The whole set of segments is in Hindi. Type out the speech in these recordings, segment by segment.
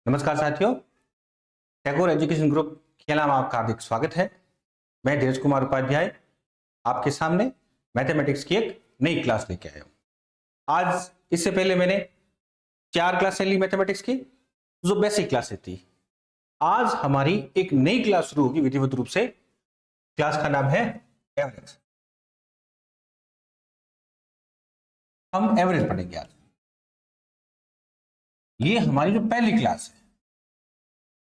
नमस्कार साथियों, टैगोर एजुकेशन ग्रुप खेला में आपका हार्दिक स्वागत है। मैं धीरज कुमार उपाध्याय आपके सामने मैथमेटिक्स की एक नई क्लास लेके आया हूं। आज इससे पहले मैंने 4 क्लासें ली मैथमेटिक्स की, जो बेसिक क्लासें थी। आज हमारी एक नई क्लास शुरू होगी विधिवत रूप से। क्लास का नाम है एवरेज। हम एवरेज पढ़ेंगे आज। ये हमारी जो पहली क्लास है,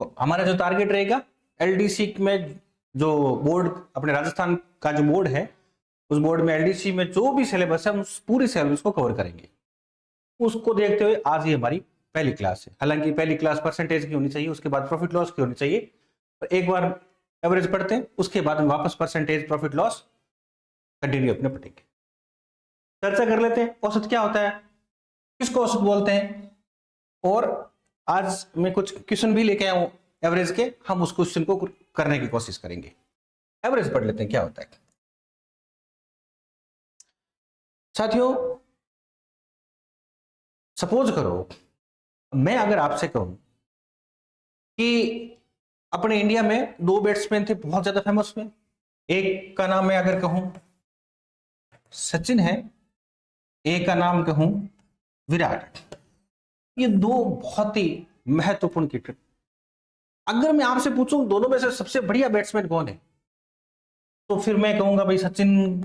तो हमारा जो टारगेट रहेगा एलडीसी में, जो बोर्ड अपने राजस्थान का जो बोर्ड है, उस बोर्ड में एलडीसी में जो भी सिलेबस है हम उस पूरी सिलेबस को कवर करेंगे। उसको देखते हुए आज ये हमारी पहली क्लास है। हालांकि पहली क्लास परसेंटेज की होनी चाहिए, उसके बाद प्रॉफिट लॉस की होनी चाहिए। पर एक बार एवरेज पढ़ते हैं, उसके बाद हम वापस परसेंटेज प्रॉफिट लॉस कंटिन्यू अपने पढ़ेंगे। चर्चा कर लेते हैं, औसत क्या होता है, किसको औसत बोलते हैं। और आज मैं कुछ क्वेश्चन भी लेके आया हूं एवरेज के, हम उस क्वेश्चन को करने की कोशिश करेंगे। एवरेज पढ़ लेते हैं क्या होता है साथियों। सपोज करो मैं अगर आपसे कहूं कि अपने इंडिया में 2 बैट्समैन थे बहुत ज्यादा फेमस में। एक का नाम मैं अगर कहूं सचिन है, एक का नाम कहूं विराट। ये 2 बहुत ही महत्वपूर्ण क्रिकेट। अगर मैं आपसे पूछूं दोनों में से सबसे बढ़िया बैट्समैन कौन है, तो फिर मैं कहूंगा भाई सचिन।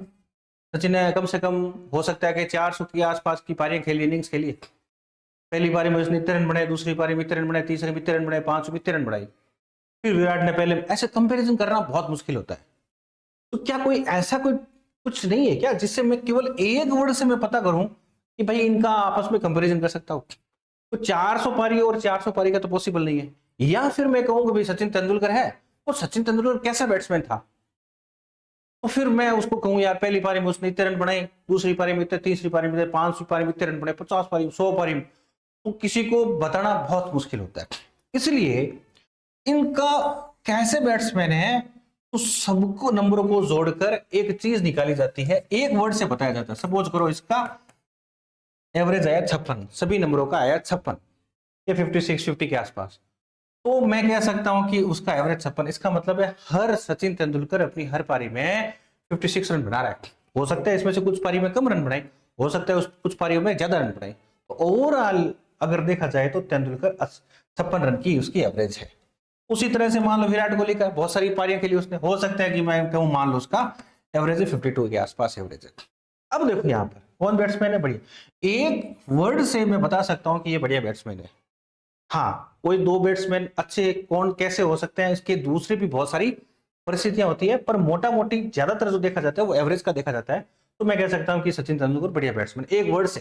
सचिन ने कम से कम हो सकता है कि 400 के आसपास की पारियां खेली, इनिंग्स खेली। पहली पारी में उसने इतने रन बनाए, दूसरी पारी में इतने रन बनाए, तीसरी में इतने रन बनाए, 5 में इतने रन बनाए। फिर विराट ने पहले, ऐसे कंपैरिजन करना बहुत मुश्किल होता है। तो क्या कोई ऐसा कोई कुछ नहीं है क्या जिससे मैं केवल एक वर्ड से मैं पता करूं कि भाई इनका आपस में कंपैरिजन कर सकता हूं? तो 400 पारी और 400 पारी का तो पॉसिबल नहीं है। या फिर मैं कहूंगा भाई सचिन तेंदुलकर है, और सचिन तेंदुलकर कैसा बैट्समैन था, तो फिर मैं उसको कहूं यार पहली पारी में उसने इतने रन बनाए, दूसरी पारी में इतने, तीसरी पारी में इतने, 5वीं पारी में इतने रन बनाए, 50 पारी में, 100 पारी में। तो किसी को बताना बहुत मुश्किल होता है। इसलिए इनका कैसे बैट्समैन है, तो सबको नंबरों को जोड़कर एक चीज निकाली जाती है, एक वर्ड से बताया जाता है। सपोज करो इसका एवरेज आया 56, सभी नंबरों का आया 56 या 56 50 के आसपास, तो मैं कह सकता हूं कि उसका एवरेज 56। इसका मतलब है हर सचिन तेंदुलकर अपनी हर पारी में 56 रन बना रहा है। हो सकता है इसमें से कुछ पारी में कम रन बनाए, हो सकता है उस कुछ पारियों में ज्यादा रन बनाए। तो ओवरऑल अगर देखा जाए तो तेंदुलकर 56 रन की उसकी एवरेज है। उसी तरह से मान लो विराट कोहली का बहुत सारी पारियां खेली उसने, हो सकता है कि मैं कहूं मान लो उसका एवरेज 52 के आसपास एवरेज है। अब देखो यहाँ पर कौन बैट्समैन है बढ़िया, एक वर्ड से मैं बता सकता हूं कि ये बढ़िया बैट्समैन है। हाँ, कोई 2 बैट्समैन अच्छे कौन कैसे हो सकते हैं, इसके दूसरे भी बहुत सारी परिस्थितियां होती है, पर मोटा मोटी ज्यादातर जो देखा जाता है वो एवरेज का देखा जाता है। तो मैं कह सकता हूं कि सचिन तेंदुलकर बढ़िया बैट्समैन एक वर्ड से।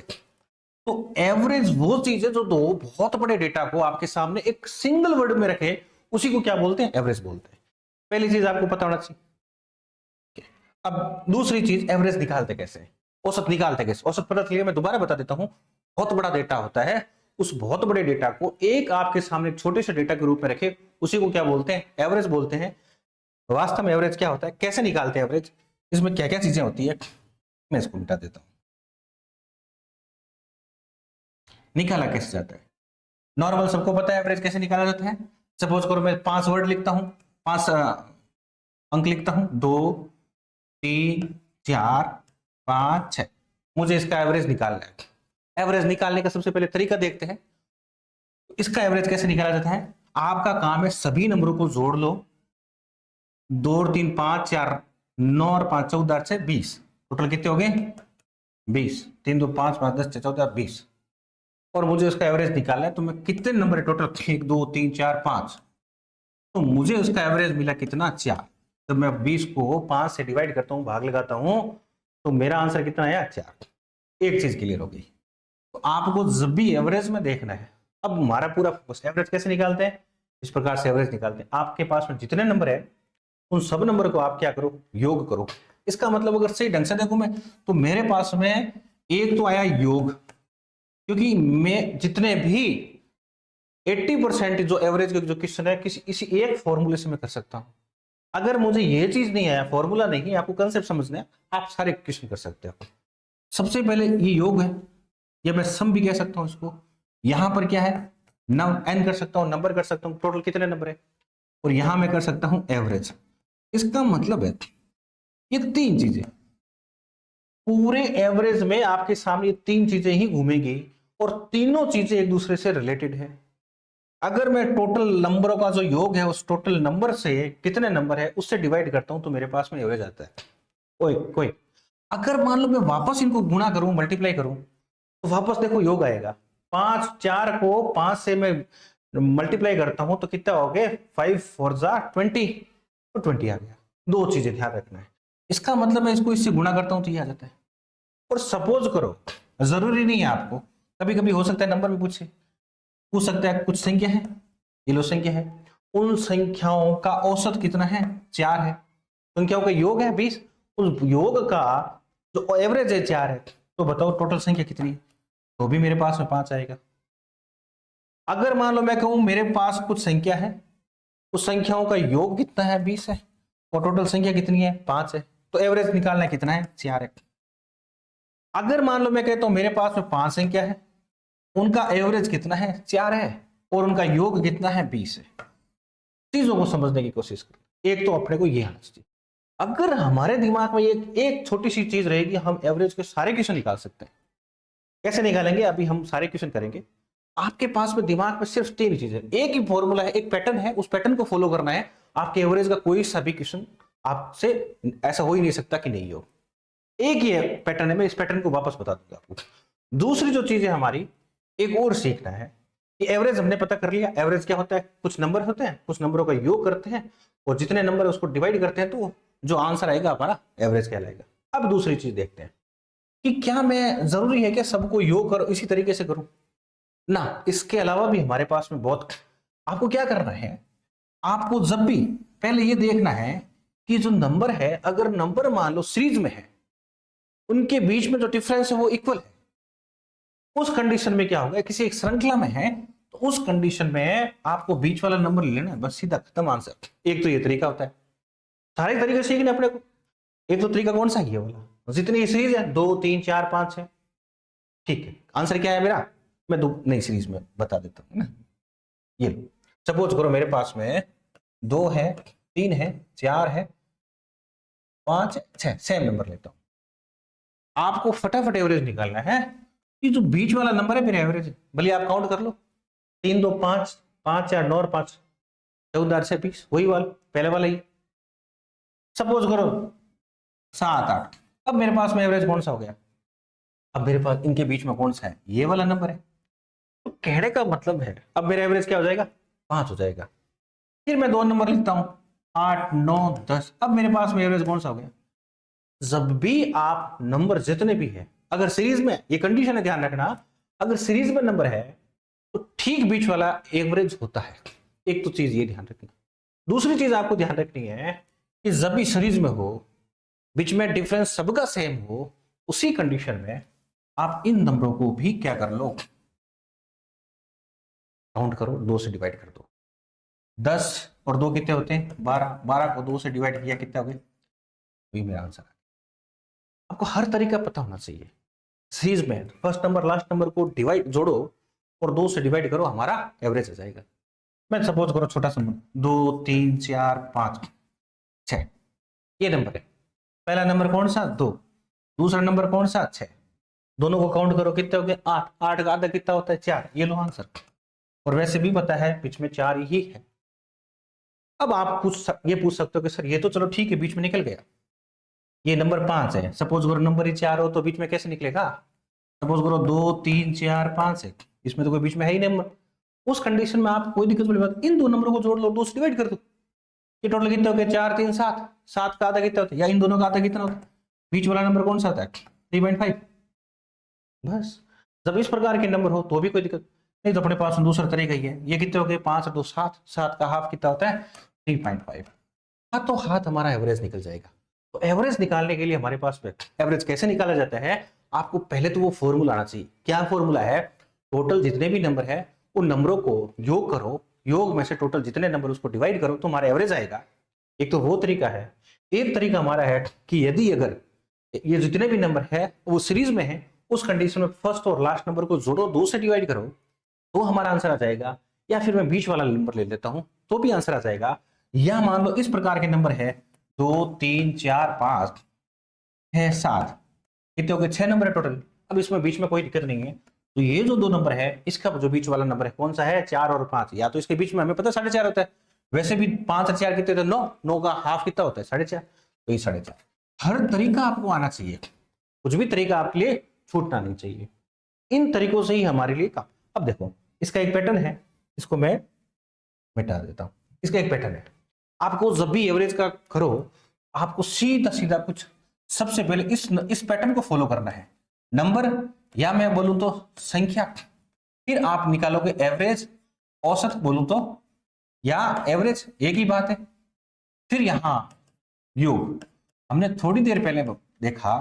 तो एवरेज वो चीज है जो 2 बहुत बड़े डेटा को आपके सामने एक सिंगल वर्ड में रखे, उसी को क्या बोलते हैं, एवरेज बोलते हैं। पहली चीज आपको पता होना चाहिए। अब दूसरी चीज, एवरेज निकालते कैसे, औसत निकालते कैसे। औसत पता चलिए, मैं दोबारा बता देता हूं। बहुत बड़ा डेटा होता है, उस बहुत बड़े डेटा को एक आपके सामने छोटे से डेटा के रूप में रखे, उसी को क्या बोलते हैं, एवरेज बोलते हैं। वास्तव में एवरेज क्या होता है, कैसे निकालते हैं एवरेज, इसमें क्या क्या चीजें होती है, मैं इसको मिटा देता हूं। निकाला कैसे जाता है, नॉर्मल सबको पता है एवरेज कैसे निकाला जाता है। सपोज करो मैं 5 वर्ड लिखता हूं, 5 अंक लिखता हूं, 2 3 4 5 6, मुझे इसका एवरेज निकालना है। एवरेज निकालने का सबसे पहले तरीका देखते हैं। इसका एवरेज कैसे निकाला जाता है, आपका काम है सभी नंबरों को जोड़ लो। 2 और 3 5 4 9 और 5 14 से 20, टोटल कितने हो गए 20। 3 2 5 5 10 6 14 20, और मुझे उसका एवरेज निकालना है। तो मैं कितने नंबर है टोटल, 1 2 3 4 5, तो मुझे उसका एवरेज मिला कितना, 4। तो मैं 20 को 5 से डिवाइड करता हूं, भाग लगाता हूं, तो मेरा आंसर कितना आया, 4। एक चीज क्लियर हो गई। तो आपको जब भी एवरेज में देखना है, अब हमारा पूरा फोकस एवरेज कैसे निकालते हैं, इस प्रकार से एवरेज निकालते हैं। आपके पास में जितने नंबर है उन सब नंबर को आप क्या करो, योग करो। इसका मतलब अगर सही ढंग से देखूं मैं, तो मेरे पास में एक तो आया योग, क्योंकि मैं जितने भी 80% जो एवरेज जो क्वेश्चन है किसी एक फॉर्मूले से मैं कर सकता हूं। अगर मुझे ये चीज नहीं आया, फॉर्मूला नहीं, आपको कंसेप्ट समझना है, आप सारे क्वेश्चन कर सकते हो। सबसे पहले ये योग है, या मैं सम भी कह सकता हूं इसको। यहां पर क्या है, एन कर सकता हूं, नंबर कर सकता हूं, टोटल कितने नंबर है, और यहां मैं कर सकता हूं एवरेज। इसका मतलब है ये तीन चीजें पूरे एवरेज में आपके सामने तीन चीजें ही घूमेंगी और तीनों चीजें एक दूसरे से रिलेटेड है। अगर मैं टोटल नंबरों का जो योग है उस टोटल नंबर से कितने नंबर है उससे डिवाइड करता हूं तो मेरे पास में एवरेज आता है। कोई कोई अगर मान लो मैं वापस इनको गुणा करूं, मल्टीप्लाई करूं, तो वापस देखो योग आएगा। 5 4 को 5 से मैं मल्टीप्लाई करता हूं तो कितना हो गया, 5 4 जा 20, तो 20 आ गया। दो चीजें ध्यान रखना है। इसका मतलब मैं इसको इससे गुणा करता हूं तो ये आ जाता है। और सपोज करो, जरूरी नहीं है आपको, कभी कभी हो सकता है नंबर में पूछ सकता है कुछ संख्या है, ये लो संख्या है, उन संख्याओं का औसत कितना है, 4 है, संख्याओं का योग है 20, उस योग का जो एवरेज है 4 है, तो बताओ टोटल संख्या कितनी है, तो भी मेरे पास में 5 आएगा। अगर मान लो मैं कहूं मेरे पास कुछ संख्या है, उस संख्याओं का योग कितना है 20 है, और टोटल संख्या कितनी है 5 है, तो एवरेज निकालना कितना है 4 है। अगर मान लो मैं कहता हूं मेरे पास में 5 संख्या है, उनका एवरेज कितना है 4 है, और उनका योग कितना है 20 है। चीजों को समझने की कोशिश करो। एक तो अपने को ये आना चाहिए, अगर हमारे दिमाग में एक छोटी सी चीज रहेगी, हम एवरेज के सारे क्वेश्चन निकाल सकते हैं। कैसे निकालेंगे, अभी हम सारे क्वेश्चन करेंगे। आपके पास में दिमाग में सिर्फ तीन चीजें, एक ही फॉर्मूला है, एक पैटर्न है, उस पैटर्न को फॉलो करना है। आपके एवरेज का कोई सा भी क्वेश्चन आपसे ऐसा हो ही नहीं सकता कि नहीं हो। एक ही पैटर्न है, मैं इस पैटर्न को वापस बता दूंगा आपको। दूसरी जो चीज है हमारी, एक और सीखना है कि एवरेज हमने पता कर लिया। एवरेज क्या होता है, कुछ नंबर होते हैं, कुछ नंबरों का योग करते हैं और जितने नंबर है उसको डिवाइड करते हैं, तो जो आंसर आएगा हमारा एवरेज कहलाएगा। अब दूसरी चीज देखते हैं कि क्या मैं जरूरी है कि सबको योग करो इसी तरीके से करूं ना, इसके अलावा भी हमारे पास में बहुत। आपको क्या करना है, आपको जब भी पहले ये देखना है कि जो नंबर है, अगर नंबर मान लो सीरीज में है, उनके बीच में जो डिफरेंस है वो इक्वल है, उस कंडीशन में क्या होगा, किसी एक श्रृंखला में है तो उस कंडीशन में आपको बीच वाला नंबर लेना है, बस सीधा खत्म आंसर। एक तो ये तरीका होता है, सारे तरीके सीखने अपने को। एक तो तरीका कौन सा है, ये वाला, जितनी सीरीज है 2 3 4 5 है, ठीक है। आंसर क्या है मेरा, मैं दो नई सीरीज में बता देता हूं ना। ये लो, सपोज करो मेरे पास में 2 है, 3 है, 4 है, 5 है, 6, सेम नंबर लेता हूं। आपको फटाफट एवरेज निकालना है। ये जो बीच वाला नंबर है मेरा एवरेज है, भले आप काउंट कर लो, 3 2 5, 5 4 9 और 5 14 से 20, वही वाला पहले वाला ही। सपोज करो 7 8, अब मेरे पास में एवरेज कौन सा हो गया, अब मेरे पास इनके बीच में कौन सा है, ये वाला नंबर है। तो कहने का मतलब है अब मेरा एवरेज क्या हो जाएगा, 5 हो जाएगा। फिर मैं 2 नंबर लिखता हूं, 8 9 10, अब मेरे पास में एवरेज कौन सा हो गया। जब भी आप नंबर जितने भी है, अगर सीरीज में, ये कंडीशन है ध्यान रखना, अगर सीरीज में नंबर है तो ठीक बीच वाला एवरेज होता है। एक तो चीज ये ध्यान रखना। दूसरी चीज आपको ध्यान रखनी है कि जब भी सीरीज में हो, बीच में डिफरेंस सबका सेम हो, उसी कंडीशन में आप इन नंबरों को भी क्या कर लो, काउंट करो, 2 से डिवाइड कर दो। 10 और 2 कितने होते हैं 12, 12 को 2 से डिवाइड किया कितना हो गया, वही मेरा आंसर है। आपको हर तरीका पता होना चाहिए। सीरीज में फर्स्ट नंबर लास्ट नंबर को डिवाइड जोड़ो और 2 से डिवाइड करो, हमारा एवरेज आ जाएगा। मैं सपोज करो छोटा सा नंबर 2 3 4 5 6, ये नंबर है। पहला नंबर कौन सा 2, दूसरा नंबर कौन सा 6, दोनों को काउंट करो कितने हो गए 8, 8 का आधा कितना होता है 4, ये लो आंसर। और वैसे भी पता है बीच में 4 ही है। अब आप ये पूछ सकते हो कि सर ये तो चलो ठीक है बीच में निकल गया, ये नंबर 5 है, सपोज करो नंबर ही 4 हो तो बीच में कैसे निकलेगा। सपोज करो 2 3 4 5 है, इसमें तो कोई बीच में है ही नंबर। उस कंडीशन में आप कोई दिक्कत वाली बात, इन दो नंबरों को जोड़ लो, 2 से डिवाइड कर दो, ये टोटल कितना हो गया 4 3 7, 7 का आधा कितना होता है, या इन दोनों का आधा कितना होता है, बीच वाला नंबर कौन सा होता है 3.5। बस जब इस प्रकार के नंबर हो तो भी कोई दिक्कत नहीं, तो अपने पास दूसरा तरीका ही है। ये कितने हो गए 5 और 2 7, 7 का हाफ कितना होता है 3.5। हाथों हाथ हमारा एवरेज निकल जाएगा। तो एवरेज निकालने के लिए हमारे पास एवरेज कैसे निकाला जाता है, आपको पहले तो वो फॉर्मूला आना चाहिए। क्या फॉर्मूला है, टोटल जितने भी नंबर है उन नंबरों को योग करो, योग में से टोटल जितने नंबर उसको डिवाइड करो तो हमारा एवरेज आएगा। एक तो वो तरीका है। एक तरीका हमारा है कि यदि अगर ये जितने भी नंबर है वो सीरीज में है, उस कंडीशन में फर्स्ट और लास्ट नंबर को जोड़ो, 2 से डिवाइड करो, तो हमारा आंसर आ जाएगा, या फिर मैं बीच वाला नंबर ले लेता हूं तो भी आंसर आ जाएगा। या मान लो इस प्रकार के नंबर है 2 3 4 5 6 7, कितने हो गए 6 नंबर है टोटल। अब इसमें बीच में कोई दिक्कत नहीं है, तो ये जो 2 नंबर है इसका जो बीच वाला नंबर है कौन सा है, 4 और 5। या तो इसके बीच में हमें पता 4.5 होता है, वैसे भी 5 और 4 कितने होते हैं, 9, 9 का हाफ कितना होता है 4.5, तो ये 4.5। हर तरीका आपको आना चाहिए, कुछ भी तरीका आपके लिए छूटना नहीं चाहिए, इन तरीकों से ही हमारे लिए काम। अब देखो इसका एक पैटर्न है, इसको मैं मिटा देता हूं। इसका एक पैटर्न है, आपको जब भी एवरेज का करो आपको सीधा सीधा कुछ सबसे पहले इस पैटर्न को फॉलो करना है। नंबर, या मैं बोलूं तो संख्या, फिर आप निकालोगे एवरेज, औसत बोलूं तो, या एवरेज एक ही बात है, फिर यहां योग। हमने थोड़ी देर पहले देखा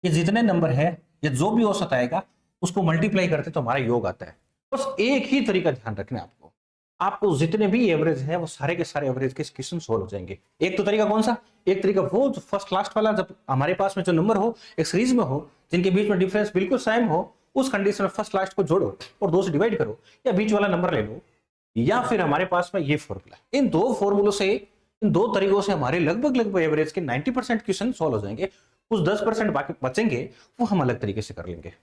कि जितने नंबर है या जो भी औसत आएगा उसको मल्टीप्लाई करते तो हमारा योग आता है। बस एक ही तरीका ध्यान रखना है आपको, आपको जितने भी एवरेज है वो सारे के सारे एवरेज के क्वेश्चन सोल्व हो जाएंगे। एक तो तरीका कौन सा, एक तरीका वो जो फर्स्ट लास्ट वाला, जब हमारे पास में जो नंबर हो एक सीरीज में हो जिनके बीच में डिफरेंस बिल्कुल सेम हो, उस कंडीशन में फर्स्ट लास्ट को जोड़ो और 2 से डिवाइड करो, या बीच वाला नंबर ले लो, या फिर हमारे पास में ये फॉर्मूला। इन 2 फॉर्मूलों से, इन 2 तरीकों से हमारे लगभग एवरेज के 90% क्वेश्चन सोल्व हो जाएंगे। कुछ 10% बाकी बचेंगे वो हम अलग तरीके से कर लेंगे।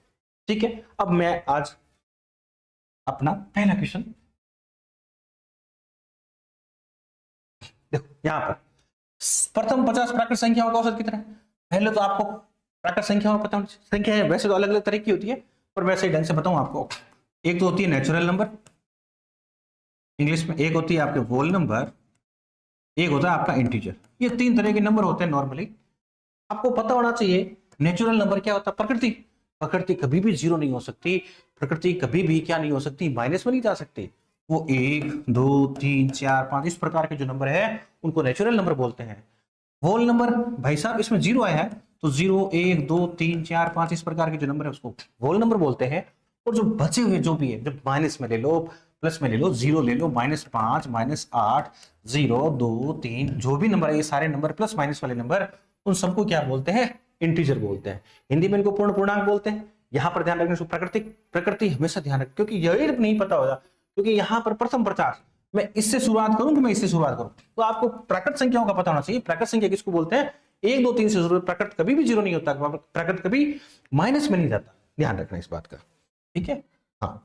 ठीक है, अब मैं आज अपना पहला क्वेश्चन देखो, यहां पर प्रथम 50 प्राकृत संख्याओं का औसत कितना है। पहले तो आपको प्राकृत संख्याओं पता होनी चाहिए। संख्या है वैसे तो अलग अलग तरह की होती है, पर मैं सही ढंग से बताऊं आपको। एक तो होती है नेचुरल नंबर इंग्लिश में, एक होती है आपके होल नंबर, एक होता है आपका इंटीजर। ये 3 तरह के नंबर होते हैं नॉर्मली, आपको पता होना चाहिए। नेचुरल नंबर क्या होता है, प्रकृति, प्रकृति कभी भी 0 नहीं हो सकती, प्रकृति कभी भी क्या नहीं हो सकती, माइनस में नहीं जा सकती। वो 1 2 3 4 5 इस प्रकार के जो नंबर है उनको नेचुरल नंबर बोलते हैं। होल नंबर भाई साहब इसमें 0 आया है तो 0 1 2 3 4 5 इस प्रकार के जो नंबर है उसको होल नंबर बोलते हैं। और जो बचे हुए जो भी है, जब माइनस में ले लो, प्लस में ले लो, 0 ले लो, -5 -8 0 2 3 जो भी नंबर है, ये सारे नंबर प्लस माइनस वाले नंबर, उन सबको क्या बोलते हैं, इंटीजर बोलते हैं। हिंदी में इनको पूर्ण पूर्णांक बोलते हैं। यहां पर ध्यान रखना, प्रकृति, प्रकृति हमेशा ध्यान रख, क्योंकि यही नहीं पता होगा, क्योंकि यहां पर प्रथम 50 मैं इससे शुरुआत करूं कि मैं इससे शुरुआत करूं, तो आपको प्राकृत संख्याओं का पता होना चाहिए। प्राकृत संख्या किसको बोलते हैं, 1 2 3 से शुरू, प्राकृत कभी भी 0 नहीं होता, प्राकृत कभी माइनस में नहीं जाता, ध्यान रखना इस बात का। ठीक है, हाँ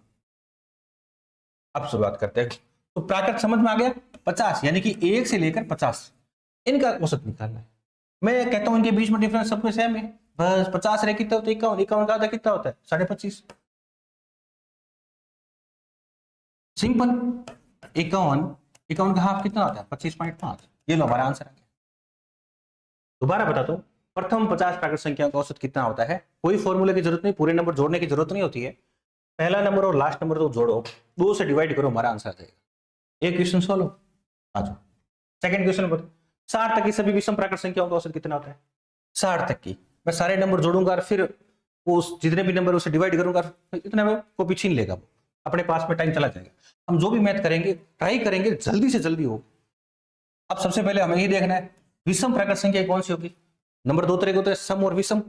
अब शुरुआत करते हैं। तो प्राकृत समझ में आ गया, 50 यानी कि 1 से लेकर 50 इनका औसत निकालना है। मैं कहता हूं इनके बीच में डिफरेंस सब में सेम है, बस 50 रहे कितना होता है, 51, 51 का आधा कितना होता है 25.5, सिंपल। 51, 51 का हाफ कितना होता है 25.5। ये लो हमारा आंसर आ गया। दोबारा बता दो, प्रथम 50 प्राकृत संख्या का औसत कितना होता है। कोई फॉर्मूले की जरूरत नहीं, पूरे नंबर जोड़ने की जरूरत नहीं होती है, पहला नंबर और लास्ट नंबर तो जोड़ो, 2 से डिवाइड करो, हमारा आंसर आ जाएगा। एक क्वेश्चन सोल्व, आ जाओ सेकंड क्वेश्चन पर। 60 तक की सभी विषम प्राकृत संख्याओं का औसत कितना होता है। 60 तक की मैं सारे नंबर जोड़ूंगा और फिर वो जितने भी नंबर उसे डिवाइड करूंगा, इतने में कॉपी छीन लेगा, वो अपने पास में टाइम चला जाएगा। हम जो भी मैथ करेंगे ट्राई करेंगे जल्दी से जल्दी हो। अब सबसे पहले हमें ये देखना है विषम प्राकृत संख्या कौन सी होगी। नंबर 2 तरह के होते हैं, सम और विषम।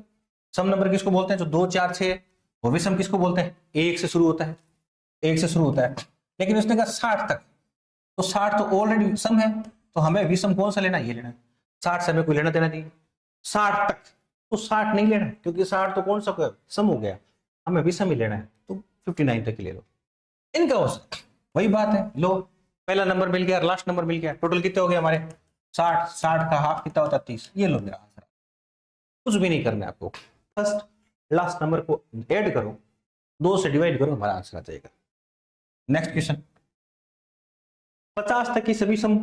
सम नंबर किसको बोलते हैं, जो 2 4 6, और विषम किसको बोलते हैं, 1 से शुरू होता है, 1 से शुरू होता है। लेकिन उसने कहा 60 तक, तो 60 तो ऑलरेडी सम है, तो हमें विषम कौन सा लेना, ये लेना है। 60 से हमें कोई लेना देना नहीं। 60 तक तो 60 नहीं लेना, क्योंकि 60 तो कौन सा सम हो गया, हमें विषम ही लेना है, तो 59 तक ही ले लो। इनका औसत वही बात है, लो पहला नंबर मिल गया, लास्ट नंबर मिल गया, टोटल कितने हो गए हमारे 60, 60 का हाफ कितना होता है 30। ये लो मेरा आंसर, कुछ भी नहीं करना है आपको, फर्स्ट लास्ट नंबर को ऐड करो, 2 से डिवाइड करो, हमारा आंसर आ जाएगा। नेक्स्ट क्वेश्चन, 50 तक की सभी सम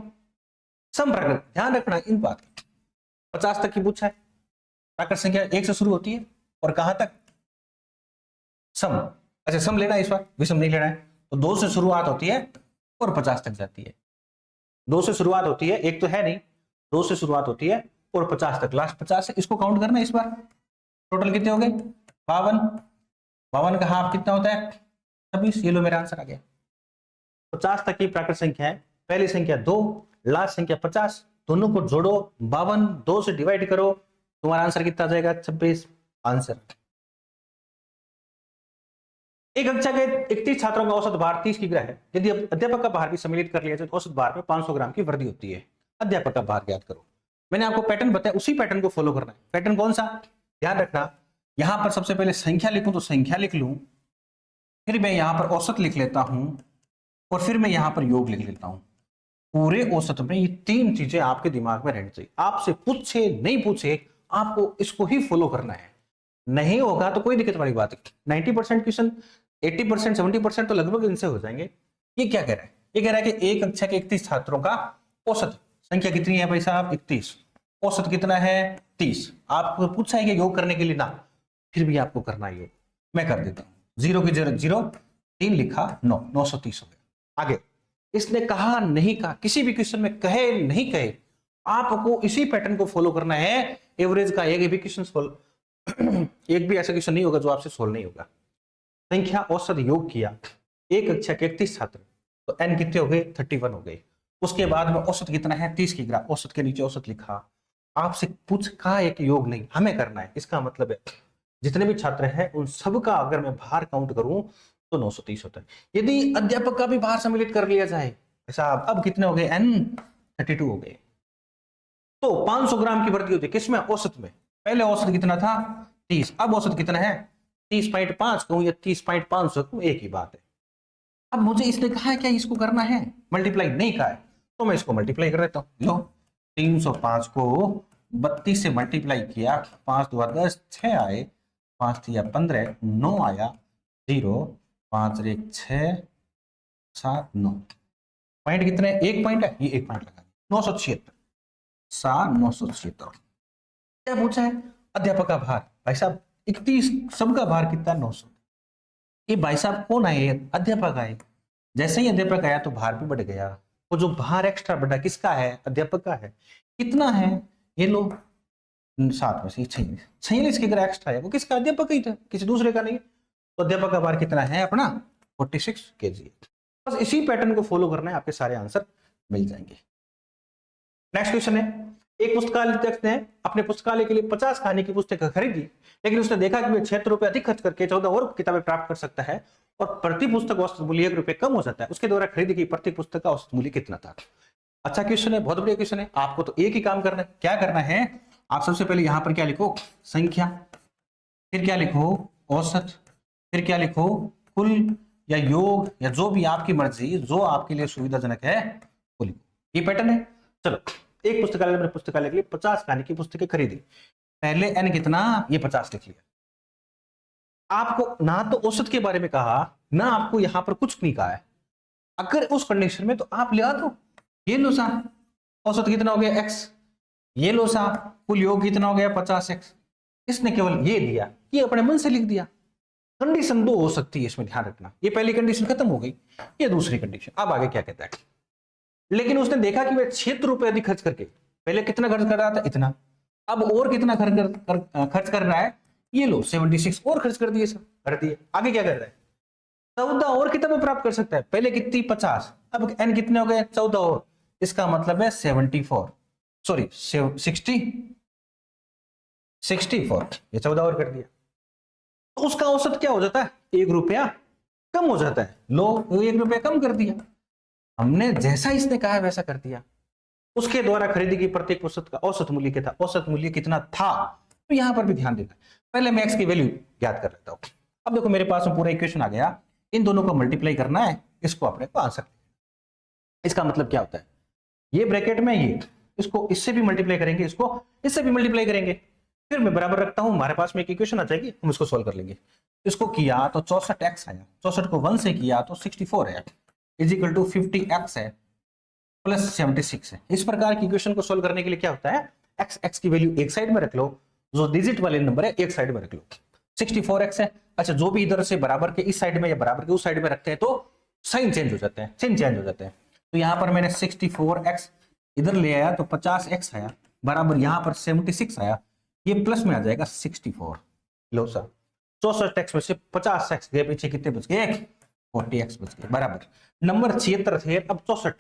प्राकृत, ध्यान रखना इन बात का, 50 तक की पूछा है, प्राकृत संख्या 1 से शुरू होती है और कहां तक, सम। अच्छा सम लेना है इस बार, विषम नहीं लेना है, तो 2 से शुरुआत होती है और 50 तक जाती है। 2 से शुरुआत होती है, एक तो है नहीं, 2 से शुरुआत होती है और 50 तक, लास्ट 50 है, इसको काउंट करना इस बार। टोटल कितने हो गए 52, 52 का हाफ कितना होता है 26। ये लो मेरा आंसर आ गया। 50 तक की प्राकृत संख्या है, पहली संख्या 2, लास्ट संख्या 50, दोनों को जोड़ो 52, 2 से डिवाइड करो, तुम्हारा आंसर कितना आ जाएगा 26 आंसर। एक कक्षा के 31 छात्रों का औसत भार 30 किग्रा है। यदि अध्यापक का भार भी सम्मिलित कर लिया जाए तो औसत भार में 500 ग्राम की वृद्धि होती है। अध्यापक का भार ज्ञात करो। मैंने आपको पैटर्न बताया, उसी पैटर्न को फॉलो करना है। पैटर्न कौन सा, ध्यान रखना, यहां पर सबसे पहले संख्या लिखूं तो संख्या लिख लूं, फिर मैं यहां पर औसत लिख लेता हूं और फिर मैं यहां पर योग लिख लेता हूं। पूरे औसत में ये तीन चीजें आपके दिमाग में रहनी चाहिए। आपसे पूछे नहीं पूछे, आपको इसको ही फॉलो करना है। नहीं होगा तो कोई दिक्कत वाली बात है। 90% क्वेश्चन, 80%, 70% तो लगभग इनसे हो जाएंगे। ये क्या कह रहा है, ये कह रहा है कि एक कक्षा के 31 छात्रों का औसत संख्या कितनी है भाई साहब, 31, औसत कितना है 30। आपको पूछा है कि योग करने के लिए ना, फिर भी आपको करना है योग। मैं कर देता हूं, 0 की जगह 0, 3 लिखा 9, 930 हो गया। आगे इसने कहा नहीं कहा, किसी भी क्वेश्चन में कहे नहीं कहे, आपको इसी पैटर्न को फॉलो करना है। एवरेज का एक भी क्वेश्चन सोल्व एक भी ऐसा क्वेश्चन नहीं होगा जो आपसे सोल्व नहीं होगा। संख्या औसत योग किया, एक कक्षा के 31 छात्र, तो n कितने हो गए, 31 हो गए। उसके बाद में औसत कितना है, 30 किग्रा, औसत के नीचे औसत लिखा। आपसे पूछ का एक योग नहीं, हमें करना है। इसका मतलब है जितने भी छात्र हैं उन सबका अगर मैं भार काउंट करूं तो 930 होता है। यदि अध्यापक का भी भार सम्मिलित कर लिया जाए साहब, अब कितने हो गए, n 32 हो गए, तो 500 ग्राम की वृद्धि होती है। किसमें, औसत में। पहले औसत कितना था 30, अब औसत कितना है 30.5 कहूं या 30.500 कहूं, एक ही बात है। अब मुझे इसने कहा है क्या इसको करना है, मल्टीप्लाई नहीं कहा है, तो मैं इसको मल्टीप्लाई कर देता हूं। लो 305 को 32 से मल्टीप्लाई किया, 5 2 10, 6 आए, 5 3 15, 9 आया, 0 5 1 6 7 9। पॉइंट कितने, एक पॉइंट है, ये एक पॉइंट लगा, 976, 976। क्या पूछा है, अध्यापक का भार। भाई साहब 31, सबका भार कितना, 900। ये भाई साहब कौन आए, अध्यापक आए। जैसे ही अध्यापक आया तो भार भी बढ़ गया। वो जो भार एक्स्ट्रा बढ़ा किसका है, अध्यापक का है। कितना है, ये लो 7 में से 46 की अगर एक्स्ट्रा है वो किसका, अध्यापक का ही था, किसी दूसरे का नहीं। तो अध्यापक का भार कितना है अपना, 46 kg। बस इसी पैटर्न को फॉलो करना है, आपके सारे आंसर मिल जाएंगे। नेक्स्ट क्वेश्चन है, एक पुस्तकालय ने अपने पुस्तकालय के लिए 50 कहानी की पुस्तकें खरीदी, लेकिन उसने देखा कि वह 76 रुपए अधिक खर्च करके 14 और किताबें प्राप्त कर सकता है और प्रति पुस्तक औसत मूल्य 1 रुपए कम हो जाता है। उसके द्वारा खरीदी गई प्रति पुस्तक का औसत मूल्य कितना था। अच्छा क्वेश्चन है, बहुत बढ़िया क्वेश्चन है। आपको तो एक ही काम करना है। क्या करना है, आप सबसे पहले यहां पर क्या लिखो, संख्या, फिर क्या लिखो, औसत, फिर क्या लिखो, कुल या योग या जो भी आपकी मर्जी, जो आपके लिए सुविधाजनक है वो लिखो। ये पैटर्न है। चलो, एक पुस्तकालय ने पुस्तकालय के लिए 50 कहानी की पुस्तकें खरीदी। पहले n कितना, ये 50 लिख लिया। आपको ना तो औसत के बारे में कहा, ना आपको यहां पर कुछ नहीं कहा है। अगर उस कंडीशन में तो आप ले आ दो, ये लो सा औसत कितना हो गया x, ये लो सा कुल योग कितना हो गया 50x। इसने केवल ये दिया, ये अपने मन से लिख दिया। कंडीशन दो हो सकती है, इसमें ध्यान रखना। ये पहली कंडीशन खत्म हो गई, ये दूसरी कंडीशन। अब आगे क्या कहता है, लेकिन उसने देखा कि वह 76 रुपए अधिक खर्च करके, पहले कितना खर्च कर रहा था, इतना, अब और कितना खर्च कर रहा है, ये लो 76 और खर्च कर दिए, कर दिए। आगे क्या कर रहा है, 14 और किताबें प्राप्त कर सकता है। पहले कितनी 50, अब n कितने हो गए 14 और, इसका मतलब है 74, सॉरी 64, ये 14 और कर दिया। तो उसका औसत क्या हो जाता है, 1 रुपया कम हो जाता है। लो 1 रुपया कम कर दिया, हमने जैसा इसने कहा है वैसा कर दिया। उसके द्वारा खरीदी गई प्रत्येक पुस्तक का औसत मूल्य क्या था, औसत मूल्य कितना था, तो यहां पर भी ध्यान देना। पहले मैं x की वैल्यू ज्ञात कर लेता हूं। अब देखो मेरे पास में पूरा इक्वेशन आ गया, इन दोनों को मल्टीप्लाई करना है, इसको अपने को आंसर। इसका मतलब क्या होता है, ये ब्रैकेट में ये, इसको इससे भी मल्टीप्लाई करेंगे, इसको इससे भी मल्टीप्लाई करेंगे, फिर मैं बराबर रखता हूं। हमारे पास में एक इक्वेशन आ जाएगी, हम इसको सोल्व कर लेंगे। इसको किया तो 64x आया, 64 को 1 से किया तो 64 है, इज इक्वल टू 50x है प्लस 76 है। इस प्रकार की इक्वेशन को सोल्व करने के लिए क्या होता है, x की वैल्यू एक साइड में रख लो, जो डिजिट वाले नंबर है एक साइड में रख लो। 64x है, अच्छा जो भी इधर से बराबर के इस साइड में या बराबर के उस साइड में रखते हैं तो साइन चेंज हो जाते हैं, चिन्ह चेंज हो जाते हैं। तो यहां पर मैंने 64x इधर ले आया तो 50x आया, बराबर यहां पर 76 आया, ये प्लस में आ जाएगा 64। लो सर 64x में से 50x गए, पीछे कितने बच गए, 40x बच गए, बराबर नंबर 76 थे, अब 64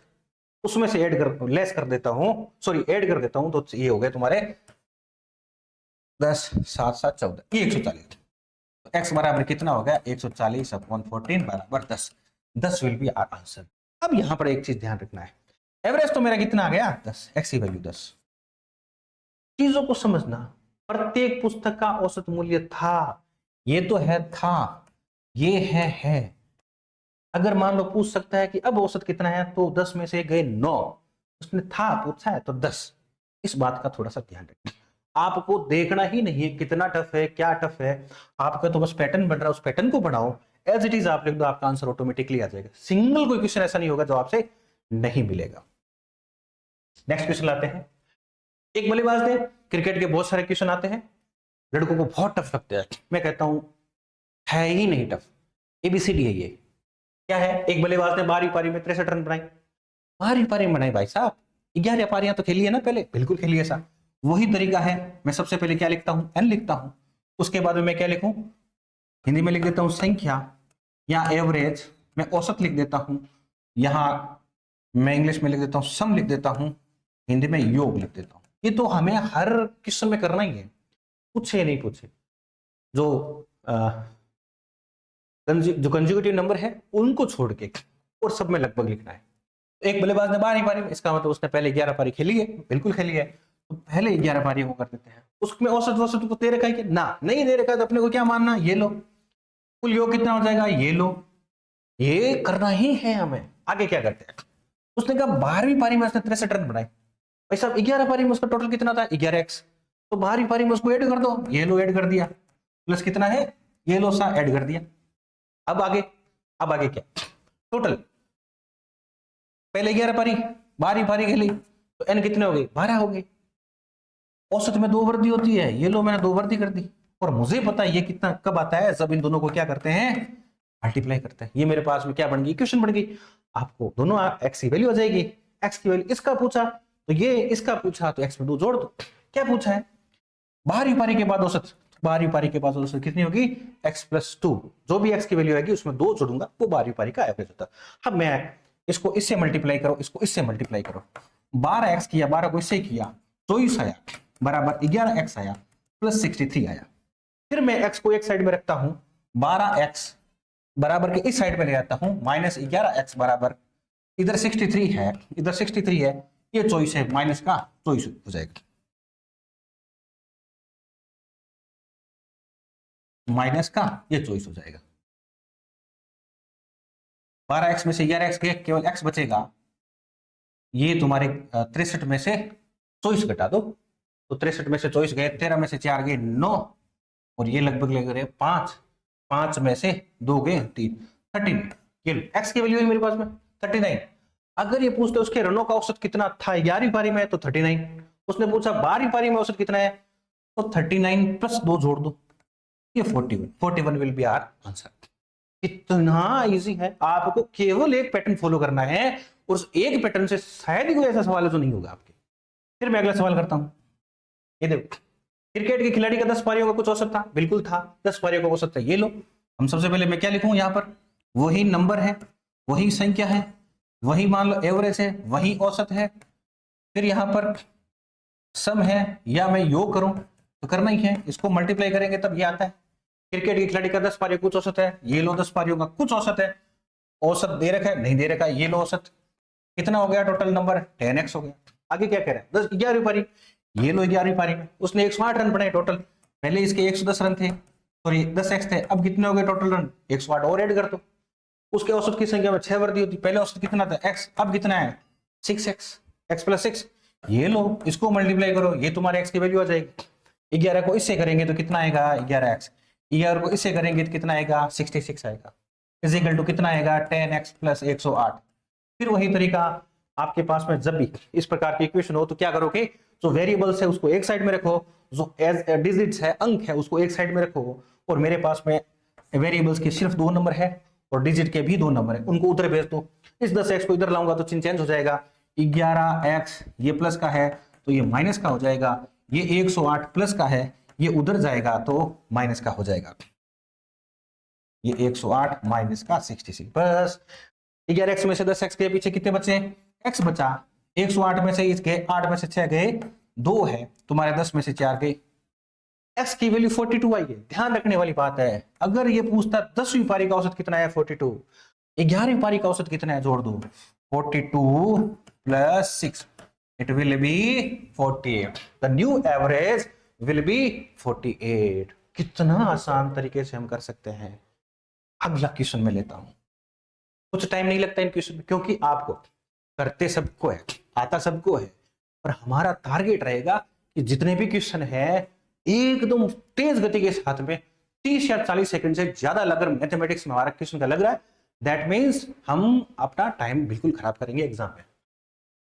उसमें से लेस कर देता हूं, सॉरी ऐड कर देता हूं, तो ये हो गए तुम्हारे 10 7 7 14, ये 140। तो x बराबर कितना हो गया 140 अपॉन 14 बराबर 10। 10 विल बी आवर आंसर। अब यहां पर एक चीज ध्यान रखना है, एवरेज तो मेरा कितना आ गया 10, x की वैल्यू 10। चीजों को समझना, प्रत्येक पुस्तक का औसत मूल्य था, ये तो है था, ये है। अगर मान लो पूछ सकता है कि अब औसत कितना है, तो 10 में से गए 9, उसने था पूछा है तो 10। इस बात का थोड़ा सा ध्यान रखना, आपको देखना ही नहीं है कितना टफ है क्या टफ है, आपका तो बस पैटर्न बन रहा है, उस पैटर्न को बढ़ाओ, एज इट इज आप लिख दो, आपका आंसर ऑटोमेटिकली आ जाएगा। सिंगल कोई क्वेश्चन ऐसा नहीं होगा जो आपसे नहीं मिलेगा। नेक्स्ट क्वेश्चन लाते हैं। एक बल्लेबाज ने, क्रिकेट के बहुत सारे क्वेश्चन आते हैं, लड़कों को बहुत टफ लगते हैं, मैं कहता हूं है ही नहीं टफ, एबीसीडी है ये। क्या है, एक बल्लेबाज ने 12वीं पारी में 63 रन बनाई। 12वीं पारी में बनाई भाई साहब, 11 पारियां तो खेली है ना पहले, बिल्कुल खेली है साहब। वही तरीका है, मैं सबसे पहले क्या लिखता हूं, एन लिखता हूं, उसके बाद में मैं क्या लिखूं, हिंदी में लिख देता हूं संख्या या एवरेज, मैं औसत लिख देता हूं, यहां मैं इंग्लिश में लिख देता हूं सम लिख देता हूं, हिंदी में योग लिख देता हूं। ये तो हमें हर किस्म में करना ही है, पूछे नहीं पूछे। जो कंजुगेटिव नंबर है उनको छोड़ के और सब में लगभग लिखना है। एक बल्लेबाज ने 12वीं पारी में, इसका मतलब उसने पहले 11 पारी खेली है, बिल्कुल खेली है, तो पहले 11 पारी को कर देते हैं। उसमें औसत औसत को दे रखा है कि ना, नहीं दे रखा है तो अपने को क्या मानना, ये लो, कुल योग कितना हो जाएगा, ये लो, ये करना ही है हमें। आगे क्या करते हैं, उसने कहा 12वीं पारी में उसने 63 रन बनाए, भाई साहब 11 पारी में उसका टोटल कितना था 11x, तो 12वीं पारी में उसको ऐड कर दो, ये लो ऐड कर दिया, प्लस कितना है ये लो सा ऐड कर दिया। अब आगे क्या, टोटल पहले 11 पारी 12वीं पारी खेली तो n कितने हो गए 12 हो गए। औसत में 2 वृद्धि होती है, ये लो मैंने 2 वृद्धि कर दी, और मुझे पता है ये कितना कब आता है, जब इन दोनों को क्या करते हैं, मल्टीप्लाई करते हैं। ये मेरे पास में क्या बन गई, इक्वेशन बन गई। आपको दोनों x की वैल्यू आ जाएगी, x की वैल्यू, इसका पूछा तो ये, इसका पूछा तो x में 2 जोड़ दो। क्या पूछा है, 12वीं पारी के बाद औसत, 12वीं पारी के बाद औसत कितनी होगी x + 2, जो भी x की वैल्यू आएगी उसमें 2 जोड़ूंगा, वो 12वीं पारी का एवरेज होता है। अब मैं इसको इससे मल्टीप्लाई करो, इसको इससे मल्टीप्लाई करो, 12x किया, 12 को इससे किया, 24 आया बराबर 11x आया प्लस 63 आया। फिर मैं x को एक साइड में रखता हूं, 12x बराबर के इस साइड में ले आता हूं, माइनस 11x बराबर, इधर 63 है, इधर 63 है, ये 24 है, माइनस का 24 हो जाएगा, माइनस का ये 24 हो जाएगा। 12x में से 11x गए, केवल x बचेगा, ये तुम्हारे 63 में से 24 घटा दो, तो 63 में से 24 गए, 13 में से 4 गए 9, और ये लगभग लग रहे 5, 5 में से 2 गए 3, 13। ये x की वैल्यू है मेरे पास में 39। अगर ये पूछते उसके रनों का औसत कितना था 11वीं पारी में, तो 39। उसने पूछा 12वीं पारी में औसत कितना है, तो 39 प्लस 2 जोड़ दो, ये 41, 41 विल बी आवर आंसर। इतना इजी है, आपको केवल एक पैटर्न फॉलो करना है, और उस एक पैटर्न से शायद ही कोई ऐसा सवाल है जो नहीं होगा आपके। फिर मैं अगला सवाल करता हूं, ये देखो, क्रिकेट के खिलाड़ी का 10 पारियों का कुछ औसत था, बिल्कुल था, 10 पारियों का औसत था, ये लो। हम सबसे पहले मैं क्या लिखूं, यहां पर वही नंबर है, वही संख्या है, वही मान लो एवरेज है, वही औसत है, फिर यहां पर सम है, या मैं योग करूं तो करना ही है, इसको मल्टीप्लाई करेंगे तब ये आता है। क्रिकेट के खिलाड़ी का 10 पारियों का कुछ औसत है, ये लो 10 पारियों का कुछ औसत है, औसत दे रखा है नहीं दे रखा है, ये लो औसत, कितना हो गया टोटल नंबर 10x हो गया। आगे क्या कह रहा है, 11वीं पारी, ये लो 11वीं पारी में उसने 108 रन बनाए टोटल, पहले इसके 110 रन थे, सॉरी 10x थे, अब कितने हो गए टोटल रन 108 और ऐड कर दो। उसके औसत की संख्या में 6 वृद्धि होती, पहले औसत कितना था x, अब कितना है 6x, x + 6, ये लो इसको मल्टीप्लाई करो, ये तुम्हारे x की वैल्यू आ जाएगी। 11 को इससे करेंगे तो कितना आएगा 11x, 11 को इससे करेंगे तो कितना आएगा 66 आएगा, इज इक्वल टू कितना आएगा 10x + 108। फिर वही तरीका आपके पास में, जब भी इस प्रकार की इक्वेशन हो तो क्या करोगे, जो वेरिएबल्स है उसको एक साइड में रखो, जो एज डिजिट्स है अंक है उसको एक साइड में रखो, और मेरे पास में वेरिएबल्स के सिर्फ 2 नंबर है और डिजिट के भी 2 नंबर है, उनको उधर भेज दो। इस 10x को इधर लाऊंगा तो चिन्ह चेंज हो जाएगा, 11x ये प्लस का है तो ये माइनस का हो जाएगा, ये 108 प्लस का है ये उधर जाएगा तो माइनस का हो जाएगा, ये 108 माइनस का 66। बस 11x में से 10x के पीछे कितने बचे, x बचा, 108 में से इसके 8 में से 6 गए 2 है, तुम्हारे 10 में से 4 गए, x की वैल्यू 42 आई है। ध्यान रखने वाली बात है, अगर ये पूछता 10वीं पारी का औसत कितना है 42, 11वीं पारी का औसत कितना है जोड़ दो 42 plus 6, it will be 48, the new average will be 48। कितना आसान तरीके से हम कर सकते हैं। अगला क्वेश्चन में लेता हूं, कुछ टाइम नहीं लगता इन क्वेश्चन में, क्योंकि आपको करते सबको है, आता सबको है, पर हमारा टारगेट रहेगा कि जितने भी क्वेश्चन है एकदम तेज गति के साथ में 30 या 40 सेकंड से ज्यादा अगर मैथमेटिक्स में हमारा क्वेश्चन का लग रहा है, दैट मीन्स हम अपना टाइम बिल्कुल खराब करेंगे एग्जाम में।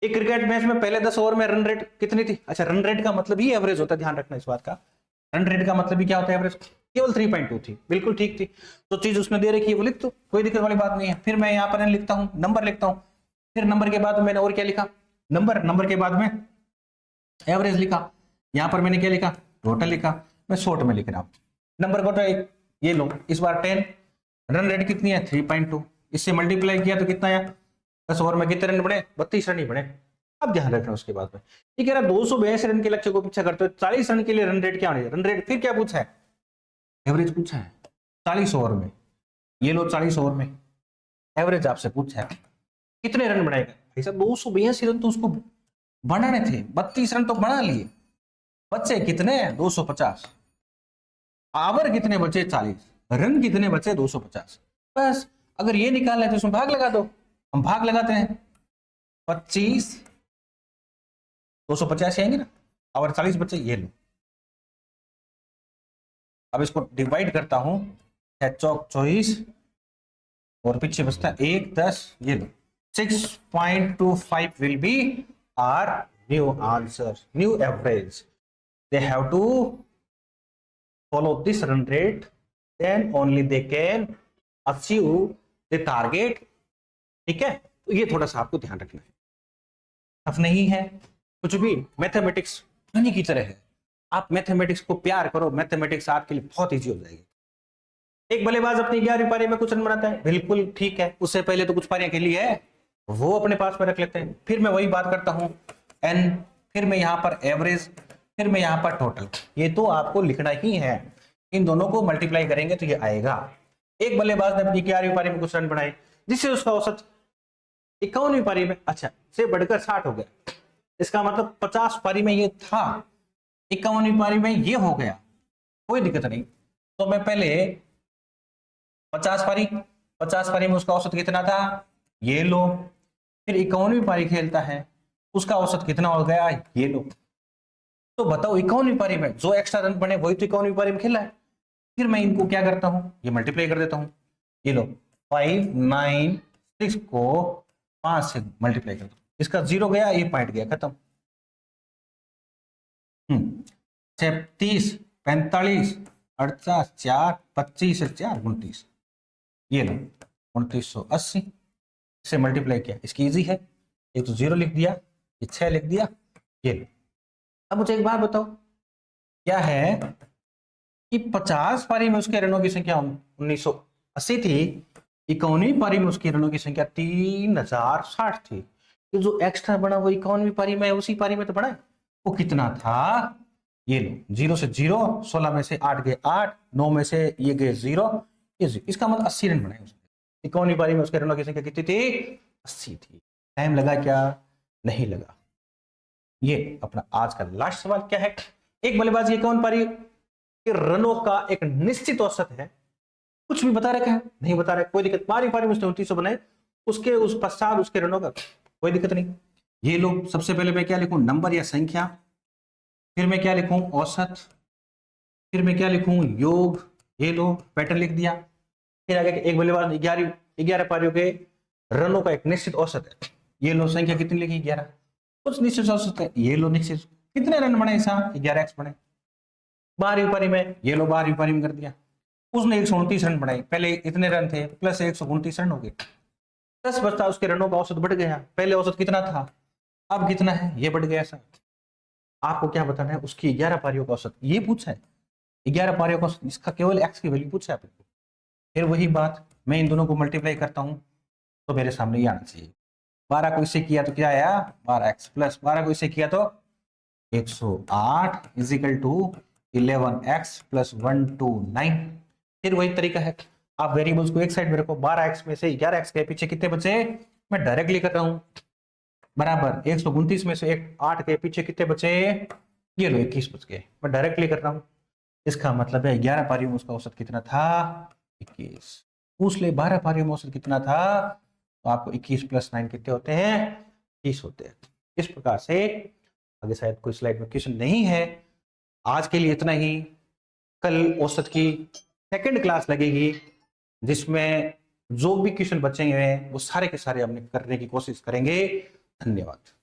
एक क्रिकेट मैच में पहले 10 ओवर में रन रेट कितनी थी? अच्छा, रन रेट का मतलब ही एवरेज होता है, ध्यान रखना इस बात का। रन रेट का मतलब ही क्या होता है? एवरेज। केवल 3.2 थी, बिल्कुल ठीक थी। तो चीज उसने दे रखी है वो लिख दो, कोई दिक्कत वाली बात नहीं है। फिर मैं यहाँ पर लिखता हूँ, नंबर लिखता हूँ, फिर नंबर के बाद मैंने और क्या लिखा? नंबर, नंबर के बाद में एवरेज लिखा, यहाँ पर मैंने क्या लिखा? टोटल लिखा। मैं शॉर्ट में लिख रहा हूँ। नंबर को एक ये लो, इस बार 10, रन रेट कितनी है 3.2, इससे मल्टीप्लाई किया तो कितना आया? 10 ओवर में कितने रन बने? 32 रन ही बने। अब ध्यान रखना उसके बाद में ये कह रहा 282 रन के लक्ष्य को पीछा करते हो, 40 रन के लिए रन रेट क्या होने? रन रेट फिर क्या पूछा है? एवरेज पूछा है 40 ओवर में। ये लो 40 ओवर में एवरेज आपसे पूछा है, कितने रन बनाएगा? भाई साहब 282 रन तो उसको बनाने थे, 32 रन तो बना लिए, बच्चे कितने? 250। आवर कितने बचे? 40। रन कितने बचे? 250। बस अगर ये निकालना है तो उसमें भाग लगा दो। हम भाग लगाते हैं, 25 250 आएंगे ना, आवर 40 बचे, ये लो। अब इसको डिवाइड करता हूं, 6 चौक 24 और पीछे बचता 1 10, ये लो 6.25 will be our new answer, new average. They have to follow this run rate, then only they can achieve the target। ठीक है, तो ये थोड़ा सा आपको ध्यान रखना है। टफ नहीं है कुछ भी, मैथमेटिक्स पानी की तरह है। आप मैथमेटिक्स को प्यार करो, मैथमेटिक्स आपके लिए बहुत इजी हो जाएगी। एक बल्लेबाज अपनी 11वीं पारी में कुछ रन बनाता है, बिल्कुल ठीक है, उससे पहले तो कुछ पारियां खेली है, वो अपने पास में रख लेते हैं। फिर मैं वही बात करता हूं एन, फिर मैं यहां पर एवरेज, फिर मैं यहां पर टोटल। ये तो आपको लिखना ही है, इन दोनों को मल्टीप्लाई करेंगे तो ये आएगा। एक बल्लेबाज ने अपनी 11वीं पारी में कुछ रन बनाए, जिससे उसका औसत 51वीं पारी में अच्छा से बढ़कर 60 हो गया। इसका मतलब 50 पारी में ये था, 51वीं पारी में ये हो गया, कोई दिक्कत नहीं। तो मैं पहले 50 पारी में उसका औसत कितना था, ये लो। फिर 51वीं पारी खेलता है, उसका औसत कितना हो गया, ये लो। तो बताओ 51वीं पारी में जो एक्स्ट्रा रन बने वही तो 51वीं पारी में खेला है। फिर मैं इनको क्या करता हूं, ये मल्टीप्लाई कर देता हूं, ये लो 5 9 6 को 5 से मल्टीप्लाई कर दो, इसका 0 गया, ये पॉइंट गया, खत्म। 36 45 48 4 25 4 29, ये लो 2980 से मल्टीप्लाई किया, इसकी इजी है, एक तो 0 लिख दिया, ये 6 लिख दिया, ये लो। अब मुझे एक बात बताओ, क्या है कि 50 पारी में उसके रनों की संख्या 1980 थी, 51वीं पारी में उसकी रनों की संख्या 3060 थी। तो जो एक्स्ट्रा बना वो 51वीं पारी में, उसी पारी में तो बना, वो कितना था, ये लो 0 से 0, 16 में से 8 गए 8, 9 में से ये गए 0, इसका मतलब 80 रन बनाए उसने। 51वीं पारी में उसके रनों की संख्या कितनी थी, 80 थी। टाइम लगा क्या, नहीं लगा। ये अपना आज का लास्ट सवाल क्या है, एक बल्लेबाज 51 पारी के रनों का एक निश्चित औसत है, कुछ भी बता रखा है, नहीं बता रहा है, कोई दिक्कत, पारी पारी में उसने 2900 बनाए, उसके उस पश्चात उसके रनों का कोई दिक्कत नहीं। ये लो, सबसे पहले मैं क्या लिखूं, नंबर या संख्या, फिर मैं क्या लिखूं, औसत, फिर मैं क्या लिखूं, योग, ये लो पैटर्न लिख दिया। फिर आगे एक बल्लेबाज 11 पारियों के रनों का एक निश्चित औसत है, ये लो संख्या कितनी लिखी, 11, कुछ निश्चित औसत है, ये लो निश्चित, कितने रन बने साहब, 11x बने। 12वीं पारी में, ये लो 12वीं पारी में कर दिया, उसने 129 रन बनाए, पहले इतने रन थे प्लस 129 रन हो गए, 10 बचता, उसके रनों का औसत बढ़ गया, पहले औसत कितना था, अब कितना है, ये बढ़ गया। सर आपको क्या बताना है, उसकी 11 पारियों का औसत, ये पूछा है 11 पारियों का औसत, इसका केवल x की वैल्यू पूछा है आपको। फिर वही बात, मैं इन दोनों को मल्टीप्लाई करता हूं तो मेरे सामने ये आना चाहिए, 12 को इससे किया तो क्या आया, 12x प्लस 12 को इससे किया तो 108 इजिकल टू 11x प्लस 129। फिर वही तरीका है, आप वेरिएबल्स को एक साइड में रखो। 12x में से 11x के पीछे कितने बचे, मैं डायरेक्टली कर रहा हूं, बराबर 129 में से 8 के पीछे कितने बचे, ये लो 21 बच गए, मैं डायरेक्टली कर रहा हूं। इसका मतलब है 11 पारियों में उसका औसत कितना था, 21। पूछ ले 12 पारियों में औसत कितना था, तो आपको 21 प्लस 9 कितने होते हैं, 30 होते हैं। इस प्रकार से, आगे शायद कोई स्लाइड में क्वेश्चन नहीं है। आज के लिए इतना ही। कल औसत की सेकंड क्लास लगेगी, जिसमें जो भी क्वेश्चन बचेंगे वो सारे के सारे हमने करने की कोशिश करेंगे। धन्यवाद।